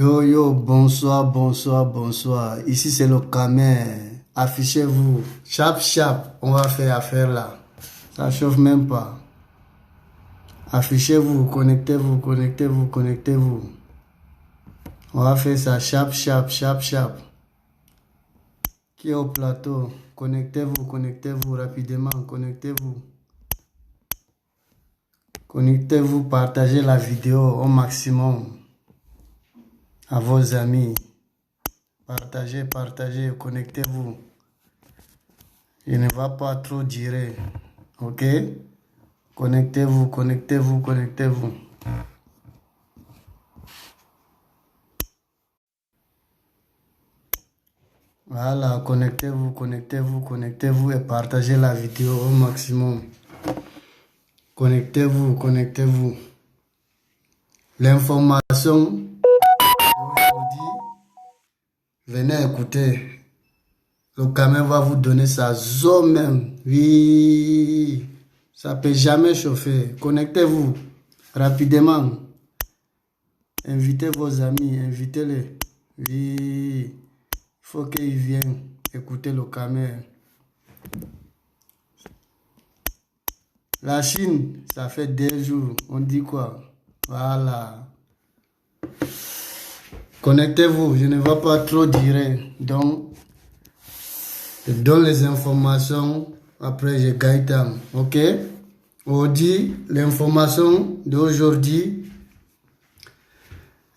Yo, yo, bonsoir, bonsoir, bonsoir. Ici, c'est le Kamer. Affichez-vous. Chap, chap. On va faire affaire là. Ça chauffe même pas. Affichez-vous, connectez-vous, connectez-vous, connectez-vous. On va faire ça. Chap, chap, chap, chap. Qui est au plateau? Connectez-vous, connectez-vous rapidement. Connectez-vous. Connectez-vous, partagez la vidéo au maximum à vos amis. Partagez, partagez, connectez-vous. Il ne va pas trop durer. Ok? Connectez-vous, connectez-vous, connectez-vous. Voilà, connectez-vous, connectez-vous, connectez-vous et partagez la vidéo au maximum. Connectez-vous, connectez-vous. L'information d'aujourd'hui, venez écouter. Le Kamer va vous donner sa zone même. Oui, ça peut jamais chauffer. Connectez-vous rapidement. Invitez vos amis, invitez-les. Oui, il faut qu'ils viennent écouter le Kamer. La Chine, ça fait 2 jours. On dit quoi? Voilà. Connectez-vous, je ne vais pas trop dire. Donc, je donne les informations. Après, je gagne temps. Ok? On dit l'information d'aujourd'hui.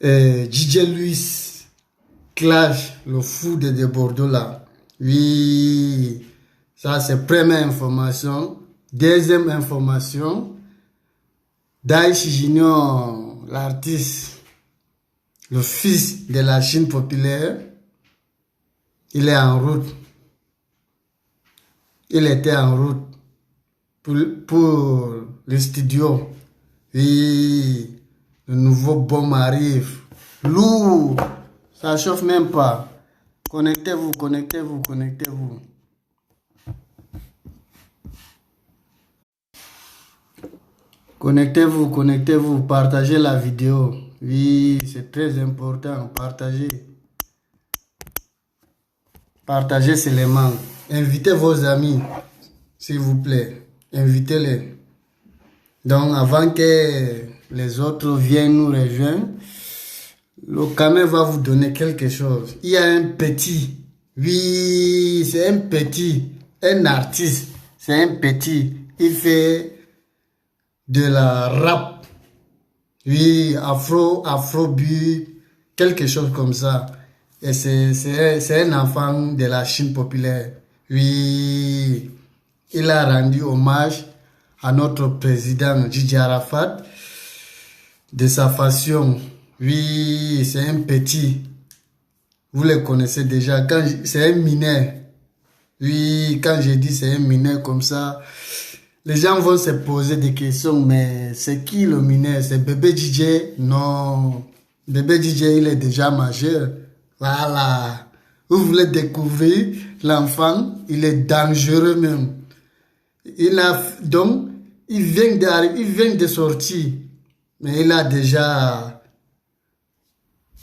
DJ Luis clash le fou de Bordeaux là. Oui, ça c'est première information. Deuxième information, Daichi Junior, l'artiste, le fils de la Chine populaire, il est en route. Il était en route pour le studio. Oui, le nouveau baume arrive. Lourd, ça chauffe même pas. Connectez-vous, connectez-vous, connectez-vous. Connectez-vous, connectez-vous, partagez la vidéo. Oui, c'est très important, partagez. Partagez seulement. Invitez vos amis, s'il vous plaît. Invitez-les. Donc, avant que les autres viennent nous rejoindre, le Kamer va vous donner quelque chose. Il y a un petit. Oui, c'est un petit. Un artiste. C'est un petit. Il fait de la rap. Oui, afrobeat, quelque chose comme ça. Et c'est un enfant de la Chine populaire. Oui, il a rendu hommage à notre président Didier Arafat de sa façon. Oui, c'est un petit. Vous le connaissez déjà. C'est un mineur. Oui, quand je dis c'est un mineur comme ça, les gens vont se poser des questions, mais c'est qui le mineur? C'est bébé DJ? Non. Bébé DJ, il est déjà majeur. Voilà. Vous voulez découvrir l'enfant, il est dangereux même. Donc, il vient de sortir, mais il a déjà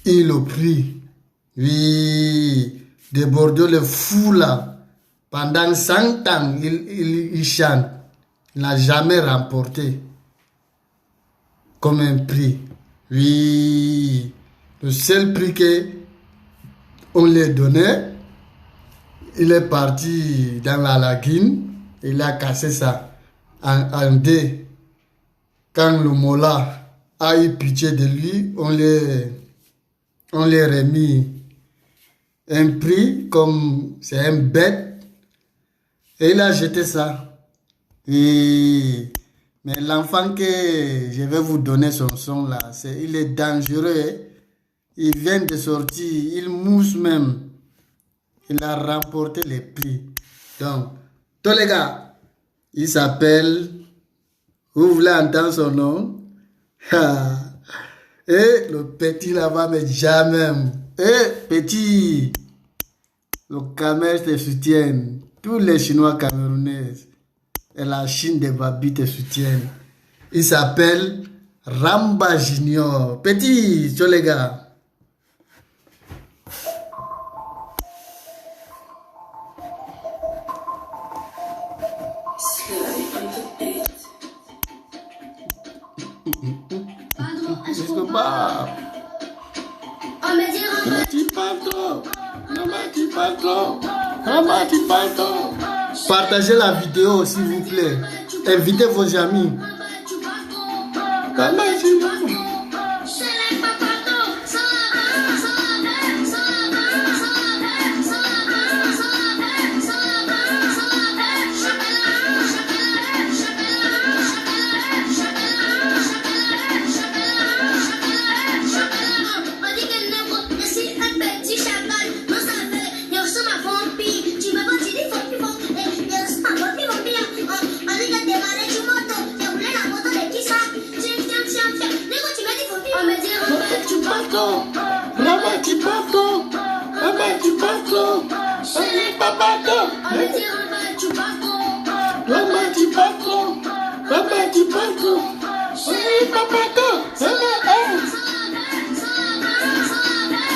eu le prix. Oui, de Bordeaux, le fou là. Pendant 100 ans, il chante. Il n'a jamais remporté comme un prix. Oui, le seul prix qu'on lui a donné, il est parti dans la lagune, il a cassé ça en deux. Quand le Mola a eu pitié de lui, on lui a remis un prix comme c'est un bête et il a jeté ça. Et, mais l'enfant que je vais vous donner son son là, il est dangereux. Il vient de sortir, il mousse même. Il a remporté les prix. Donc, tous les gars, il s'appelle, vous voulez entendre son nom? Et le petit là-bas, mais jamais. Petit, le Kamer te soutient. Tous les Chinois camerounais et la Chine des Babi te soutiennent. Il s'appelle Ramba Junior. Petit, tu les gars. Waouh. Partagez la vidéo s'il vous plaît. Invitez vos amis.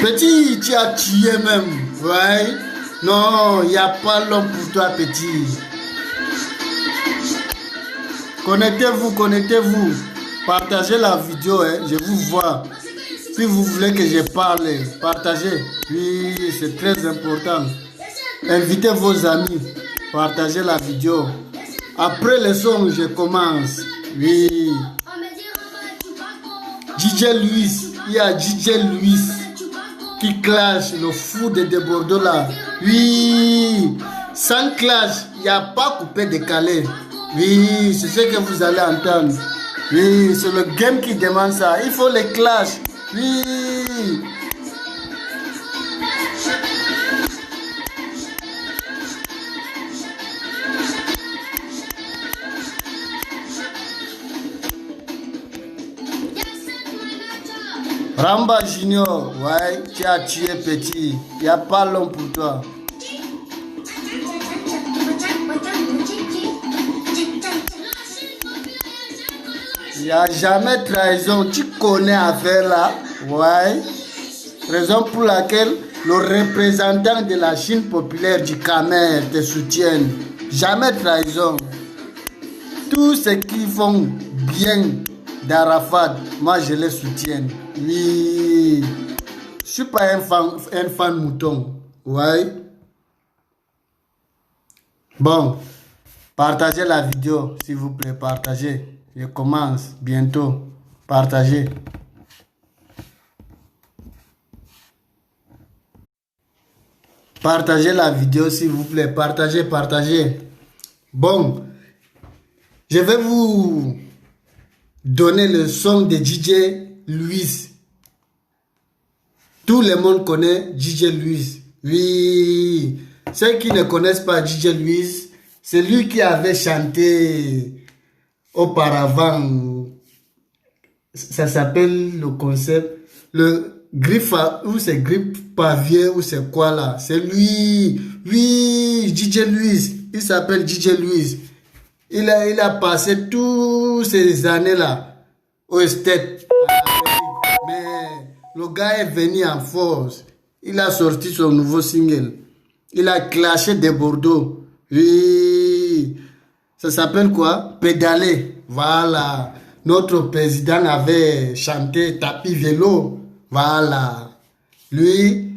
Petit, tu as tué même, ouais. Non, il n'y a pas l'homme pour toi, petit. Connectez-vous, connectez-vous. Partagez la vidéo, hein. Je vous vois. Si vous voulez que je parle, partagez. Oui, c'est très important. Invitez vos amis. Partagez la vidéo. Après le son, je commence. Oui. DJ Louis. Il y a DJ Louis qui clash le fou de Bordeaux là. Oui. Sans clash, il n'y a pas coupé décalé. Oui, c'est ce que vous allez entendre. Oui, c'est le game qui demande ça. Il faut les clash. Oui. Ramba Junior, ouais, tu as tué petit. Il n'y a pas l'homme pour toi. Il n'y a jamais trahison. Tu connais affaire là. Ouais. Raison pour laquelle le représentant de la Chine populaire du Khmer te soutienne. Jamais trahison. Tous ceux qui font bien d'Arafat, moi je les soutiens. Oui. Je suis pas un fan mouton. Ouais. Bon. Partagez la vidéo, s'il vous plaît. Partagez. Je commence bientôt. Partagez. Partagez la vidéo, s'il vous plaît. Partagez, partagez. Bon. Je vais vous donner le son de DJ Louis. Tout le monde connaît DJ Louis. Oui. Ceux qui ne connaissent pas DJ Louis, c'est lui qui avait chanté auparavant. Ça s'appelle le concept. Le griffe ou c'est griffe pavier ou c'est quoi là. C'est lui. Oui. DJ Louis. Il s'appelle DJ Louis. Il a passé toutes ces années-là au Estate. Mais le gars est venu en force. Il a sorti son nouveau single. Il a clashé de Bordeaux. Oui. Ça s'appelle quoi? Pédaler. Voilà. Notre président avait chanté tapis vélo. Voilà. Lui,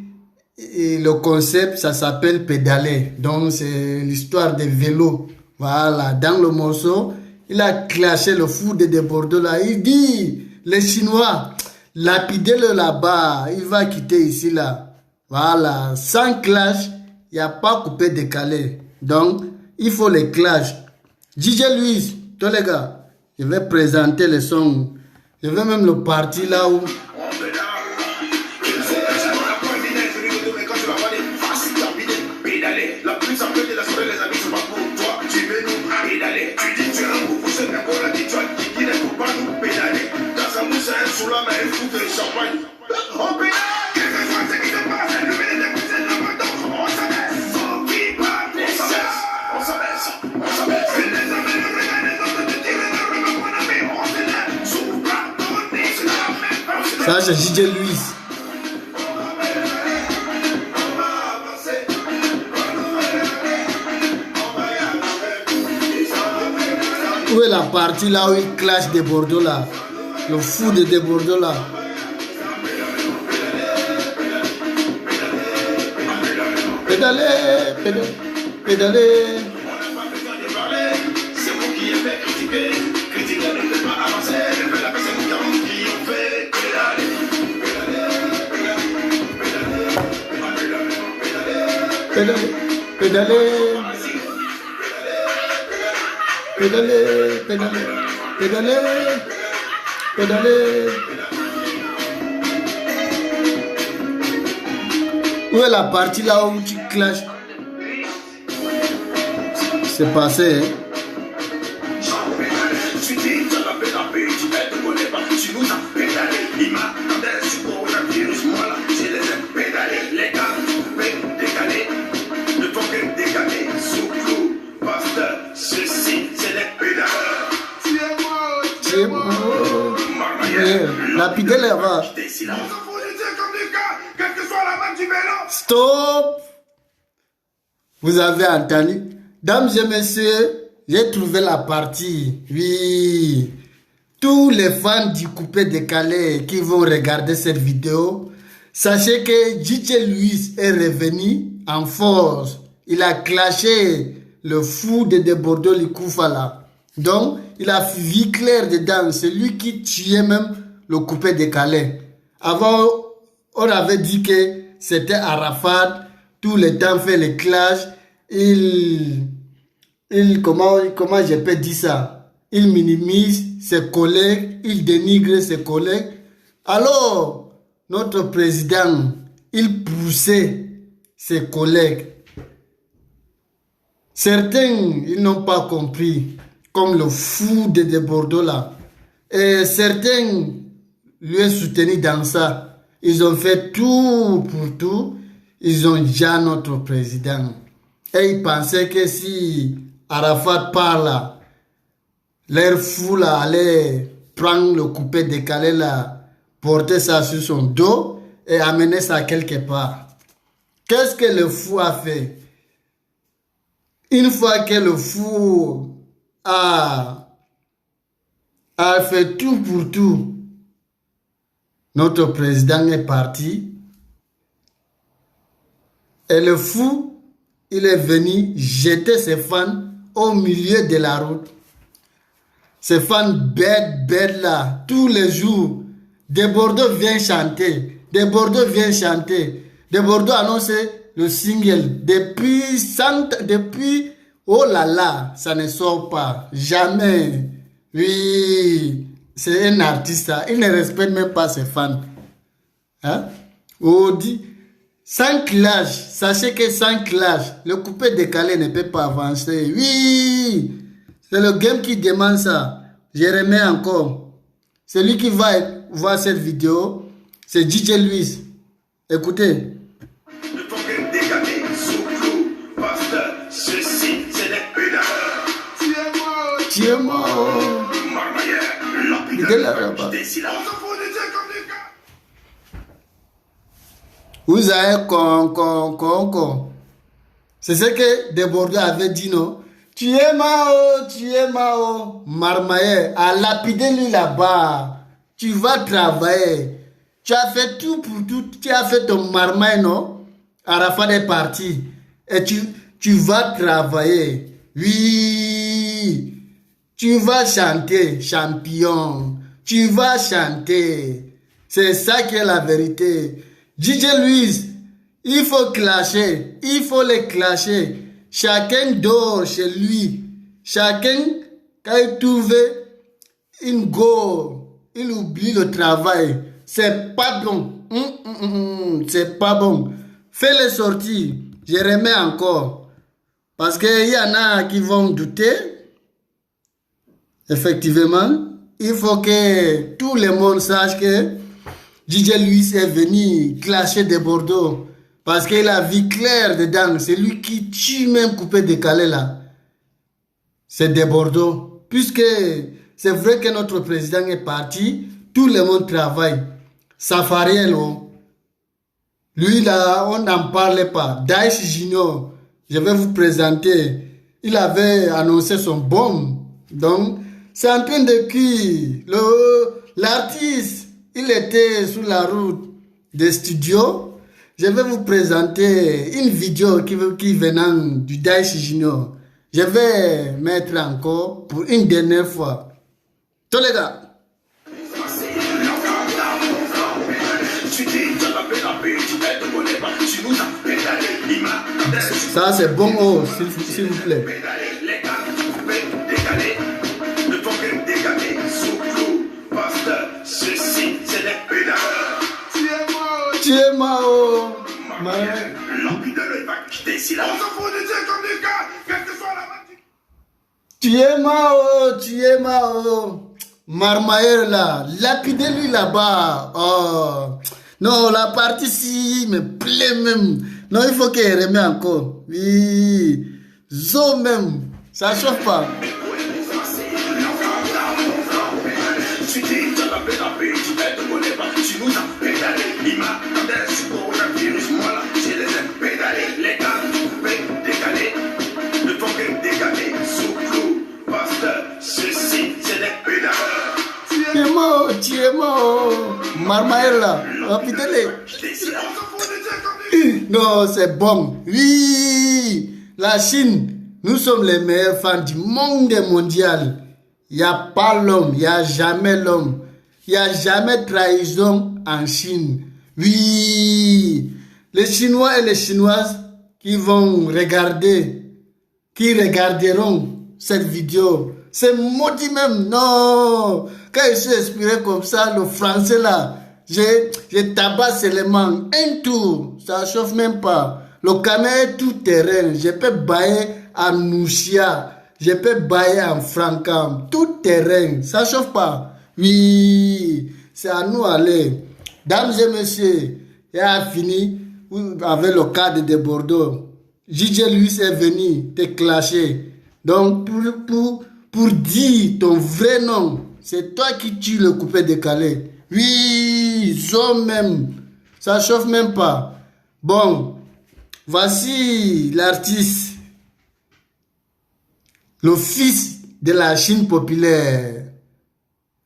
le concept, ça s'appelle pédaler. Donc, c'est l'histoire des vélos. Voilà, dans le morceau, il a clashé le fou de Bordeaux là. Il dit, les Chinois, lapidez-le là-bas, il va quitter ici là. Voilà, sans clash, il n'y a pas coupé décalé. Donc, il faut les clash. DJ Louis, tous les gars, je vais présenter le son. Je vais même le partir là où... Ça, c'est DJ Louis. Où est la partie là où il clash de Bordeaux là? Le fou de Bordeaux là. pédaler, pédaler, pédaler. C'est vous qui aimez critiquer. Critiquer ne fait pas avancer. Ne fait la personne qui ont fait pédaler. Pédaler, pédaler. Pédaler, pédaler, pédaler, pédaler. Où est la partie là où tu clashes? C'est passé, hein? Lapidez les bras. Stop. Vous avez entendu? Dames et messieurs, j'ai trouvé la partie. Oui. Tous les fans du coupé décalé qui vont regarder cette vidéo, sachez que DJ Luis est revenu en force. Il a clashé le fou de Bordeaux Likoufa. Donc, il a vu clair dedans. C'est lui qui tuait même le coupé décalé. Avant, on avait dit que c'était Arafat. Tout le temps fait les clashs. Comment je peux dire ça? Il minimise ses collègues. Il dénigre ses collègues. Alors, notre président, il poussait ses collègues. Certains, ils n'ont pas compris. Comme le fou de Bordeaux là. Et certains lui ont soutenu dans ça. Ils ont fait tout pour tout. Ils ont déjà notre président. Et ils pensaient que si Arafat parle, leur fou là allait prendre le coupé décalé là, porter ça sur son dos et amener ça quelque part. Qu'est-ce que le fou a fait? Une fois que le fou a fait tout pour tout, notre président est parti. Et le fou, il est venu jeter ses fans au milieu de la route. Ces fans bêtes là, tous les jours, de Bordeaux vient chanter. De Bordeaux vient chanter. De Bordeaux annonce le single. Depuis, oh là là, ça ne sort pas. Jamais. Oui, c'est un artiste. Il ne respecte même pas ses fans. Hein? On dit, sans clash, sachez que sans clash, le coupé décalé ne peut pas avancer. Oui, c'est le game qui demande ça. Je remets encore. Celui qui va voir cette vidéo, c'est DJ Luis. Écoutez. Tiens-moi. Vous avez con. C'est ce que De Bordeaux avait dit, non? Tu es Mao. Marmaille, à lapider lui là-bas. Tu vas travailler. Tu as fait tout pour tout. Tu as fait ton marmaille, non? Arafat est parti. Et tu vas travailler. Oui. Tu vas chanter, champion. Tu vas chanter. C'est ça qui est la vérité. DJ Luis, il faut clasher. Il faut les clasher. Chacun dort chez lui. Chacun, quand il trouve une go, il oublie le travail. C'est pas bon. C'est pas bon. Fais les sorties. Je remets encore. Parce qu'il y en a qui vont douter. Effectivement, il faut que tout le monde sache que DJ Luis est venu clasher de Bordeaux. Parce qu'il a vu clair dedans. C'est lui qui tue même coupé décalé là. C'est de Bordeaux. Puisque c'est vrai que notre président est parti. Tout le monde travaille. Safariel, lui là, on n'en parlait pas. Daesh Junior, je vais vous présenter. Il avait annoncé son bombe. Donc, c'est en train de cuire. L'artiste, il était sur la route des studios. je vais vous présenter une vidéo qui venant du Daichi Junior. Je vais mettre encore pour une dernière fois. Tous les gars. Ça c'est bon, oh, s'il vous plaît. Tu es Mao. Tu es Mao. Marmailleur là, lapidez-lui là-bas. Oh. Non, la partie ci me plaît même. Non, il faut qu'il remet encore. Oui. Zo même. Ça chauffe pas. Tu es mort. Marmailleur là. Lapidez-les. Non, c'est bon. Oui, la Chine, nous sommes les meilleurs fans du monde mondial. Il n'y a pas l'homme, il n'y a jamais l'homme. Il n'y a jamais trahison en Chine. Oui, les Chinois et les Chinoises qui vont regarder, qui regarderont cette vidéo, c'est maudit même. Non, quand je suis inspiré comme ça, le français là, je tabasse seulement un tour, ça chauffe même pas. Le caméra est tout terrain, je peux bailler en Nouchia, je peux bailler en Francam, tout terrain, ça chauffe pas. Oui, c'est à nous aller. Dames et messieurs, il a fini avec le cadre de Bordeaux. JJ Louis est venu te clasher. Donc pour dire ton vrai nom, c'est toi qui tue le coupé décalé. Oui, ils même. Ça chauffe même pas. Bon, voici l'artiste. Le fils de la Chine populaire.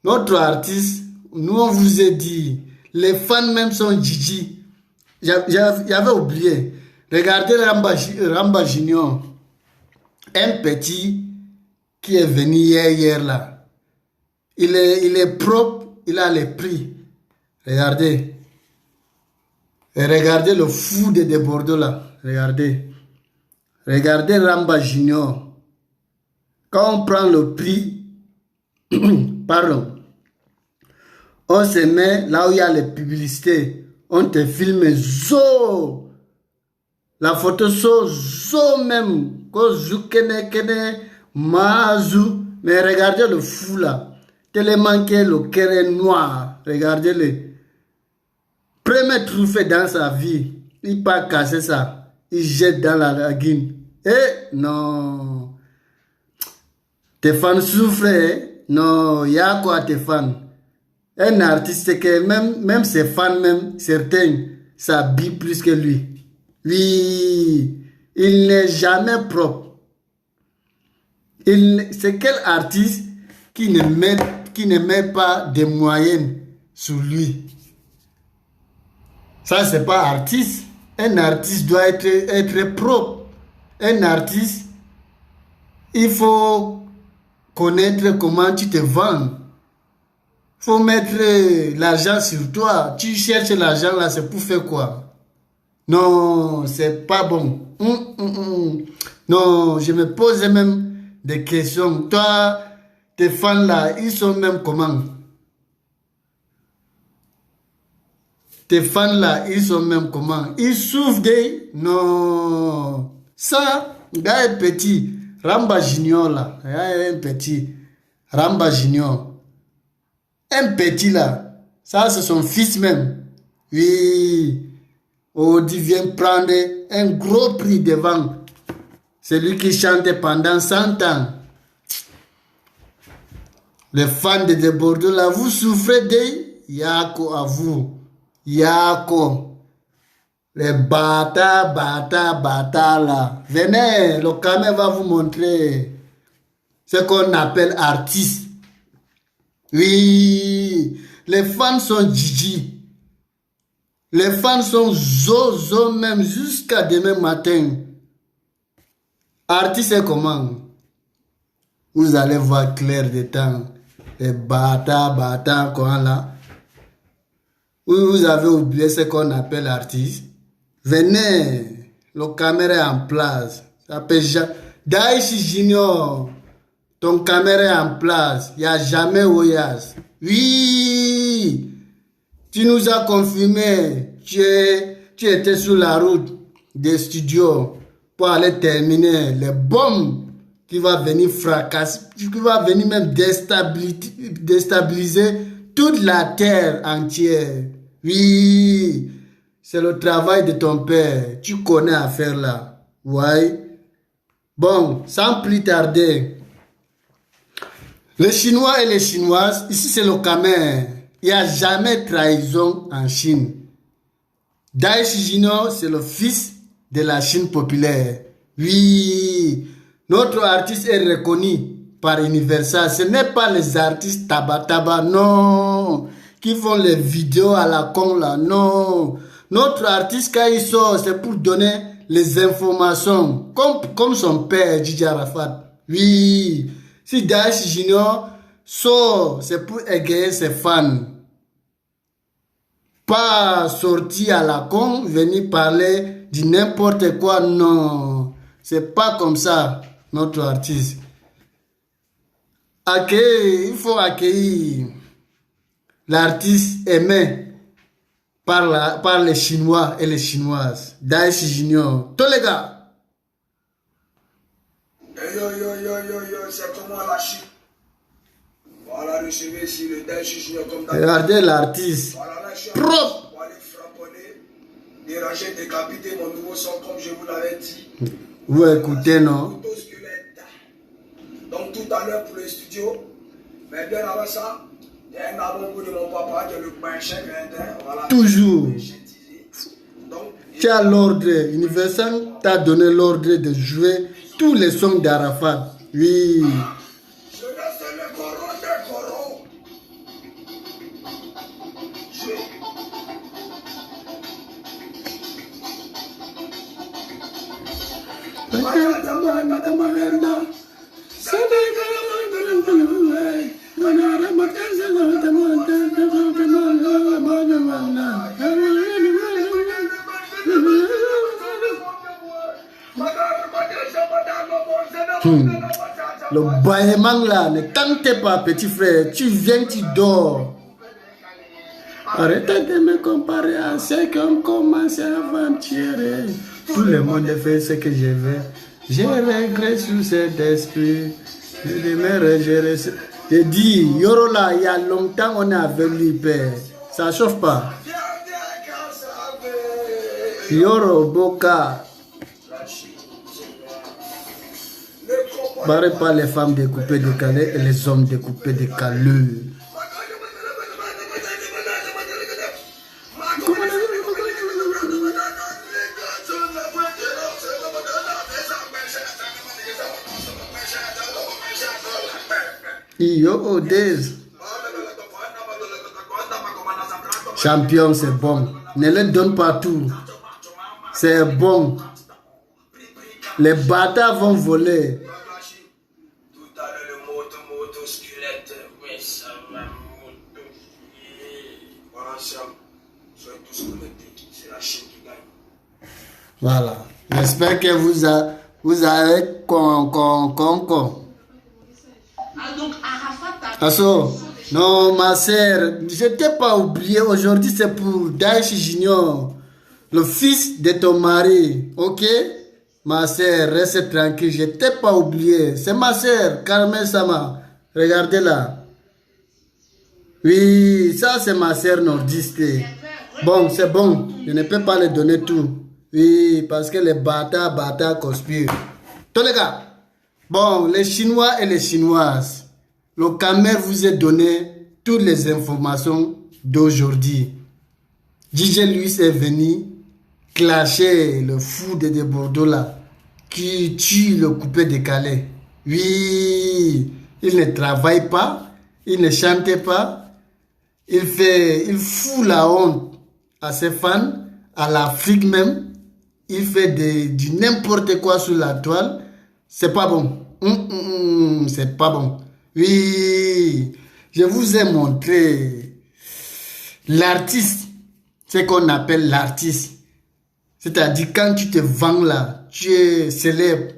Notre artiste, nous on vous a dit, les fans même sont Gigi. J'avais oublié. Regardez Ramba Junior. Un petit qui est venu hier là. Il est propre, il a les prix. Regardez. Et regardez le fou de Bordeaux là. Regardez. Regardez Ramba Junior. Quand on prend le prix, pardon, on se met là où il y a les publicités. On te filme zo. La photo zo même. Kozu kene mazu. Mais regardez le fou là. Tellement que le cœur est noir. Regardez-le. Premier trophée dans sa vie. Il pas casser ça. Il jette dans la lagune. Eh non. Tes fans souffrent. Hein? Non, il y a quoi tes fans? Un artiste que même ses fans, même certains, s'habillent plus que lui. Oui, il n'est jamais propre. C'est quel artiste qui ne met pas de moyens sur lui? Ça, c'est pas artiste. Un artiste doit être propre. Un artiste, il faut connaître comment tu te vends. Il faut mettre l'argent sur toi. Tu cherches l'argent là, c'est pour faire quoi? Non, c'est pas bon. Non, je me pose même des questions. Toi, tes fans là, ils sont même comment? Tes fans là, ils sont même comment? Ils souffrent des... Non. Ça, gars est petit. Ramba Junior là. Un petit. Ramba Junior. Un petit là. Ça, c'est son fils même. Oui. Odi vient prendre un gros prix devant. C'est lui qui chantait pendant 100 ans. Les fans de Bordeaux là, vous souffrez de Yako à vous. Yako. Les bâtards là. Venez, le caméra va vous montrer ce qu'on appelle artiste. Oui, les fans sont Gigi. Les fans sont zozo même jusqu'à demain matin. Artiste est comment? Vous allez voir clair des temps. Les bâtards, quoi là. Vous avez oublié ce qu'on appelle artiste. Venez, le caméra est en place. Ça peut Daichi Junior, ton caméra est en place. Il n'y a jamais Oyas. Oui, tu nous as confirmé. Tu étais sur la route des studios pour aller terminer les bombes qui va venir fracasser, qui va venir même déstabiliser toute la terre entière. Oui, c'est le travail de ton père. Tu connais à faire là. Ouais. Bon, sans plus tarder, les Chinois et les Chinoises, ici c'est le Camer. Il n'y a jamais trahison en Chine. Daichi Junior, c'est le fils de la Chine populaire. Oui, notre artiste est reconnu par Universal. Ce n'est pas les artistes tabac, non, qui font les vidéos à la con là, non. Notre artiste, quand il sort, c'est pour donner les informations, comme son père, Djidji Arafat. Oui, si Daichi Junior sort, c'est pour égayer ses fans. Pas sortir à la con, venir parler de n'importe quoi, non. C'est pas comme ça, notre artiste. Il faut accueillir l'artiste aimé par les Chinois et les Chinoises. Daichi Junior. Tous les gars. Yo, c'est comment la Chine? Voilà, recevez ici le Daichi Junior comme d'habitude. Regardez l'artiste. Voilà, là, je suis Propre. pour aller frapponner, déranger, décapiter mon nouveau son comme je vous l'avais dit. Vous écoutez, non? Donc tout à l'heure pour le studio, mais bien avant ça, il y a un album de mon papa qui est le Pinchen. Voilà. Toujours. Donc, Tu as l'ordre. Universal t'a donné l'ordre de jouer tous les sons d'Arafat. Oui. je laisse le coron des corons. Le bâillement là, ne tente pas, petit frère. Tu viens, tu dors. Arrêtez de me comparer à ceux qui ont commencé à aventurer. Tout le monde fait ce que je veux. Je regrette sur cet esprit. J'ai dit, Yoro là, il y a longtemps on est avec lui, père. Ça chauffe pas. Yoro, Boka. Barrez pas les femmes découpées décalées et les hommes découpés décalés. Yo, Odez. Champion, c'est bon. Ne les donne pas tout. C'est bon. Les bâtards vont voler. Tout à l'heure, le moto squelette. Oui, ça va, moto. Voilà, Sam. Soyez tous connectés. C'est la Chine qui gagne. Voilà. J'espère que vous avez con. Donc Arafat Asso, non, ma sœur, je t'ai pas oublié. Aujourd'hui, c'est pour Daichi Junior, le fils de ton mari. Ok? Ma sœur, reste tranquille. Je t'ai pas oublié. C'est ma sœur, Carmen Sama. Regardez-la. Oui, ça, c'est ma sœur nordiste. Bon, c'est bon. Je ne peux pas les donner tout. Oui, parce que les bâtards conspirent. Tous les gars. Bon, les Chinois et les Chinoises, le Camer vous a donné toutes les informations d'aujourd'hui. DJ Luis est venu clasher le fou de Bordeaux là, qui tue le coupé décalé. Oui, il ne travaille pas, il ne chante pas, il fout la honte à ses fans, à l'Afrique même. Il fait du n'importe quoi sur la toile. C'est pas bon. C'est pas bon. Oui, je vous ai montré l'artiste, ce qu'on appelle l'artiste. C'est-à-dire quand tu te vends là, tu es célèbre.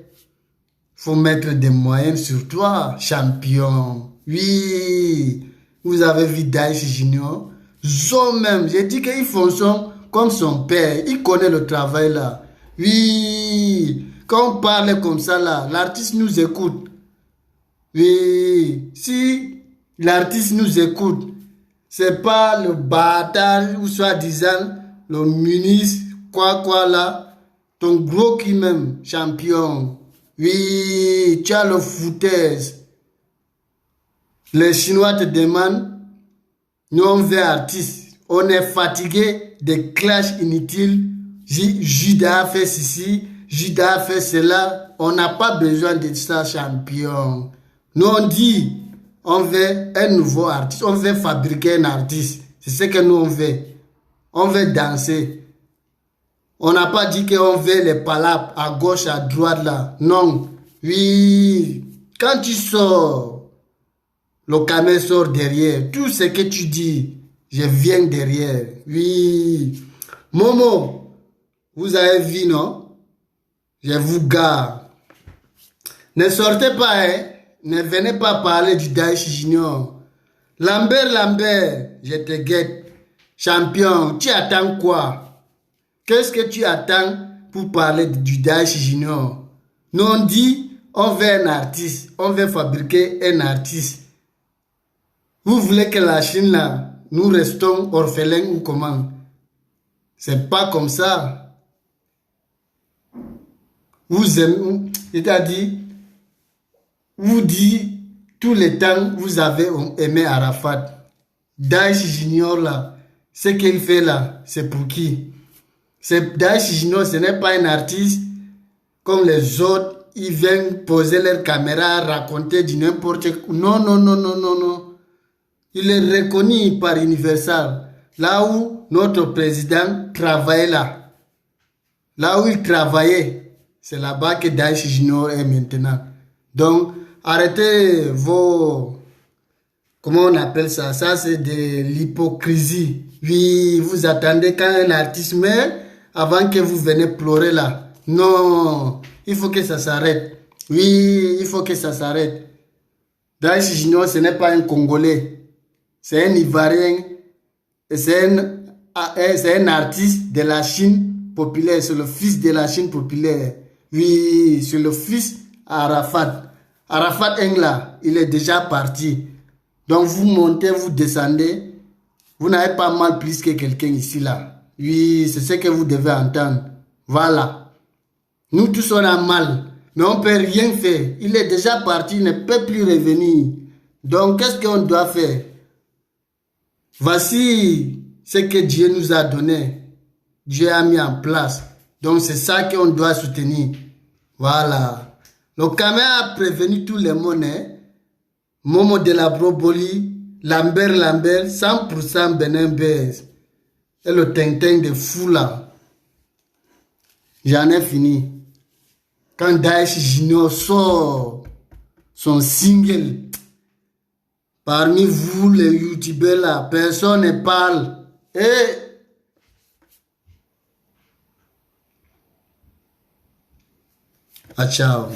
Faut mettre des moyens sur toi, champion. Oui, vous avez vu Daichi Junior. Zo même, j'ai dit qu'il fonctionne comme son père. Il connaît le travail là. Oui, quand on parle comme ça là, l'artiste nous écoute. Oui, si l'artiste nous écoute, c'est pas le bâtard ou soi-disant le ministre, quoi là, ton gros qui même, champion. Oui, tu as le foutaise. Les Chinois te demandent, nous on veut artiste. On est fatigué des clashs inutiles. Judas a fait ceci, Judas a fait cela. On n'a pas besoin de ça, champion. Nous on dit, on veut un nouveau artiste. On veut fabriquer un artiste. C'est ce que nous on veut. On veut danser. On n'a pas dit qu'on veut les palabres à gauche, à droite là. Non. Oui. Quand tu sors, le camel sort derrière. Tout ce que tu dis, je viens derrière. Oui. Momo, vous avez vu, non? Je vous garde. Ne sortez pas, hein. Ne venez pas parler du Daichi Junior. Lambert, je te guette. Champion, tu attends quoi? Qu'est-ce que tu attends pour parler du Daichi Junior? Nous on dit, on veut un artiste, on veut fabriquer un artiste. Vous voulez que la Chine là, nous restons orphelins ou comment? C'est pas comme ça. Vous aimez, c'est-à-dire, vous dites tout le temps, vous avez aimé Arafat. Daichi Junior là, ce qu'il fait là, c'est pour qui? Daichi Junior, ce n'est pas un artiste comme les autres. Ils viennent poser leur caméra, raconter du n'importe quoi. Non. Il est reconnu par Universal. Là où notre président travaillait là. Là où il travaillait, c'est là-bas que Daichi Junior est maintenant. Donc, arrêtez vos... Comment on appelle ça? Ça, c'est de l'hypocrisie. Oui, vous attendez quand un artiste meurt avant que vous venez pleurer là. Non, il faut que ça s'arrête. Oui, il faut que ça s'arrête. Daichi Junior, ce n'est pas un Congolais. C'est un Ivoirien. C'est un artiste de la Chine populaire. C'est le fils de la Chine populaire. Oui, c'est le fils d'Arafat. Arafat Engla, il est déjà parti. Donc vous montez, vous descendez. Vous n'avez pas mal plus que quelqu'un ici là. Oui, c'est ce que vous devez entendre. Voilà. Nous tous on a mal. Mais on ne peut rien faire. Il est déjà parti, il ne peut plus revenir. Donc qu'est-ce qu'on doit faire? Voici ce que Dieu nous a donné. Dieu a mis en place. Donc c'est ça qu'on doit soutenir. Voilà. Le caméra a prévenu tout le monde. Hein? Momo de la Broboli, Lambert, 100% Benin Bez. Et le tintin de fou là. J'en ai fini. Quand Daichi Junior sort son single, parmi vous les youtubeurs là, personne ne parle. Ciao.